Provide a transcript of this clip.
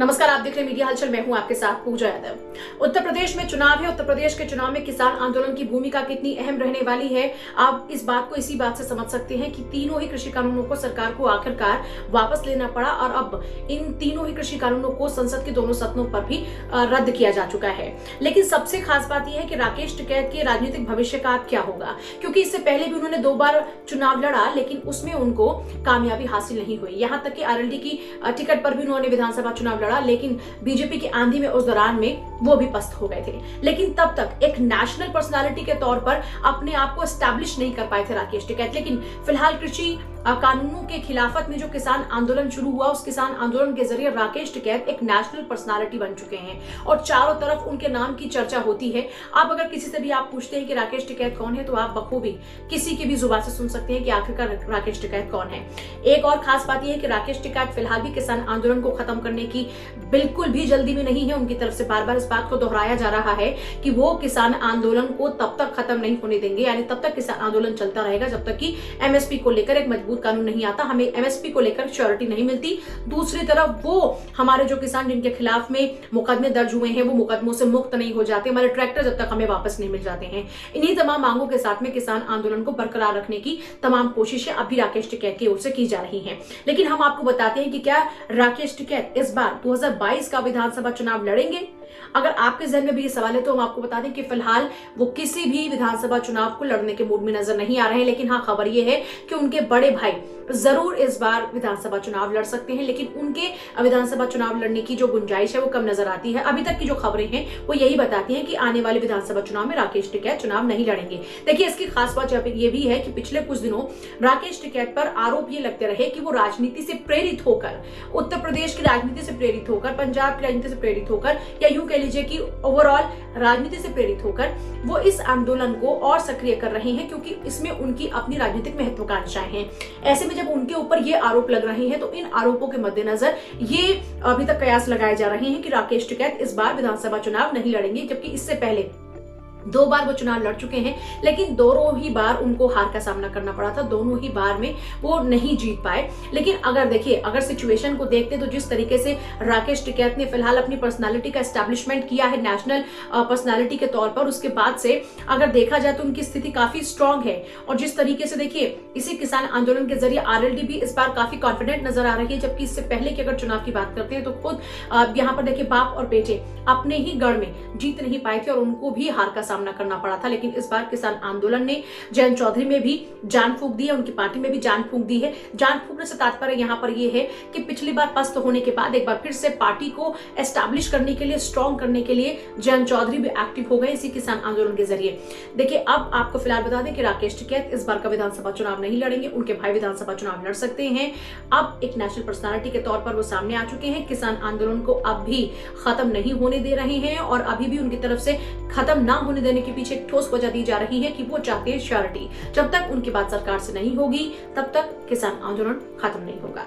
नमस्कार, आप देख रहे हैं मीडिया हलचल। मैं हूं आपके साथ पूजा यादव। उत्तर प्रदेश में चुनाव है। उत्तर प्रदेश के चुनाव में किसान आंदोलन की भूमिका कितनी अहम रहने वाली है, आप इस बात को इसी बात से समझ सकते हैं कि तीनों ही कृषि कानूनों को सरकार को आखिरकार वापस लेना पड़ा और अब इन तीनों ही कृषि कानूनों को संसद के दोनों सदनों पर भी रद्द किया जा चुका है। लेकिन सबसे खास बात यह है कि राकेश टिकैत के राजनीतिक भविष्य का क्या होगा, क्योंकि इससे पहले भी उन्होंने 2 बार चुनाव लड़ा, लेकिन उसमें उनको कामयाबी हासिल नहीं हुई। यहाँ तक कि आरएलडी की टिकट पर भी उन्होंने विधानसभा चुनाव लड़ा, लेकिन बीजेपी की आंधी में उस दौरान में वो भी पस्त हो गए थे। लेकिन तब तक एक नेशनल पर्सनालिटी के तौर पर अपने आप को एस्टैब्लिश नहीं कर पाए थे राकेश टिकैत। लेकिन फिलहाल कृषि कानूनों के खिलाफत में जो किसान आंदोलन शुरू हुआ, उस किसान आंदोलन के जरिए राकेश टिकैत एक नेशनल पर्सनालिटी बन चुके हैं और चारों तरफ उनके नाम की चर्चा होती है। आप अगर किसी से भी आप पूछते हैं कि राकेश टिकैत कौन है, तो आप बखूबी किसी की भी जुबान से सुन सकते हैं कि आखिरकार राकेश टिकैत कौन है। एक और खास बात यह है कि राकेश टिकैत फिलहाल भी किसान आंदोलन को खत्म करने की बिल्कुल भी जल्दी में नहीं है। उनकी तरफ से बार बार इस बात को दोहराया जा रहा है कि वो किसान आंदोलन को तब तक खत्म नहीं होने देंगे, यानी तब तक किसान आंदोलन चलता रहेगा जब तक कि एमएसपी को लेकर एक मजबूत कानून नहीं आता, हमें एमएसपी को लेकर श्योरिटी नहीं मिलती। दूसरी तरफ वो हमारे जो किसान जिनके खिलाफ में मुकदमे दर्ज हुए हैं, वो मुकदमों से मुक्त नहीं हो जाते, हमारे ट्रैक्टर जब तक हमें वापस नहीं मिल जाते हैं। इन्हीं तमाम मांगों के साथ में किसान आंदोलन को बरकरार रखने की तमाम कोशिशें अभी राकेश टिकैत की ओर से की जा रही हैं। लेकिन हम आपको बताते हैं कि क्या राकेश टिकैत इस बार 2022 का विधानसभा चुनाव लड़ेंगे? अगर आपके जहन में भी ये सवाल है तो हम आपको बता दें कि फिलहाल वो किसी भी विधानसभा चुनाव को लड़ने के मूड में नजर नहीं आ रहे हैं। लेकिन हाँ, खबर ये है कि उनके बड़े भाई जरूर इस बार विधानसभा चुनाव लड़ सकते हैं, लेकिन उनके विधानसभा चुनाव लड़ने की जो गुंजाइश है वो कम नजर आती है। अभी तक की जो खबरें हैं वो यही बताती हैं कि आने वाले विधानसभा चुनाव में राकेश टिकैत चुनाव नहीं लड़ेंगे। देखिए, इसकी खास बात ये भी है कि पिछले कुछ दिनों राकेश टिकैत पर आरोप ये लगते रहे कि वो राजनीति से प्रेरित होकर, उत्तर प्रदेश की राजनीति से प्रेरित होकर, पंजाब की राजनीति से प्रेरित होकर, या यूं कह लीजिए कि ओवरऑल राजनीति से प्रेरित होकर वो इस आंदोलन को और सक्रिय कर रहे हैं, क्योंकि इसमें उनकी अपनी राजनीतिक महत्वाकांक्षाएं हैं। ऐसे में जब उनके ऊपर ये आरोप लग रहे हैं तो इन आरोपों के मद्देनजर ये अभी तक कयास लगाए जा रहे हैं कि राकेश टिकैत इस बार विधानसभा चुनाव नहीं लड़ेंगे, जबकि इससे पहले 2 बार वो चुनाव लड़ चुके हैं, लेकिन दोनों ही बार उनको हार का सामना करना पड़ा था। दोनों ही बार में वो नहीं जीत पाए। लेकिन अगर देखिए, अगर सिचुएशन को देखते तो जिस तरीके से राकेश टिकैत ने फिलहाल अपनी पर्सनालिटी का एस्टैब्लिशमेंट किया है नेशनल पर्सनालिटी के तौर पर, उसके बाद से अगर देखा जाए तो उनकी स्थिति काफी स्ट्रांग है। और जिस तरीके से देखिए, इसी किसान आंदोलन के जरिए आरएलडी भी इस बार काफी कॉन्फिडेंट नजर आ रही है, जबकि इससे पहले की अगर चुनाव की बात करते हैं तो खुद यहाँ पर देखिए बाप और बेटे अपने ही गढ़ में जीत नहीं पाए थे और उनको भी हार का सामना करना पड़ा था। लेकिन इस बार किसान आंदोलन ने जयंत चौधरी में भी जान फूंक दी है, उनकी पार्टी में भी जान फूंक दी है। जान फूंकने से तात्पर्य यहाँ पर यह है कि पिछली बार पस्त होने के बाद एक बार फिर से पार्टी को एस्टैब्लिश करने के लिए, स्ट्रॉन्ग करने के लिए जयंत चौधरी भी एक्टिव हो गए इसी किसान आंदोलन के जरिए। देखिए, अब आपको फिलहाल बता दें कि राकेश टिकैत इस बार का विधानसभा चुनाव नहीं लड़ेंगे, उनके भाई विधानसभा चुनाव लड़ सकते हैं। अब एक नेशनल पर्सनालिटी के तौर पर वो सामने आ चुके हैं। किसान आंदोलन को अब भी खत्म नहीं होने दे रहे हैं और अभी भी उनकी तरफ से खत्म ना होने देने के पीछे एक ठोस वजह दी जा रही है कि वो चाहते हैं श्योरिटी। जब तक उनकी बात सरकार से नहीं होगी तब तक किसान आंदोलन खत्म नहीं होगा।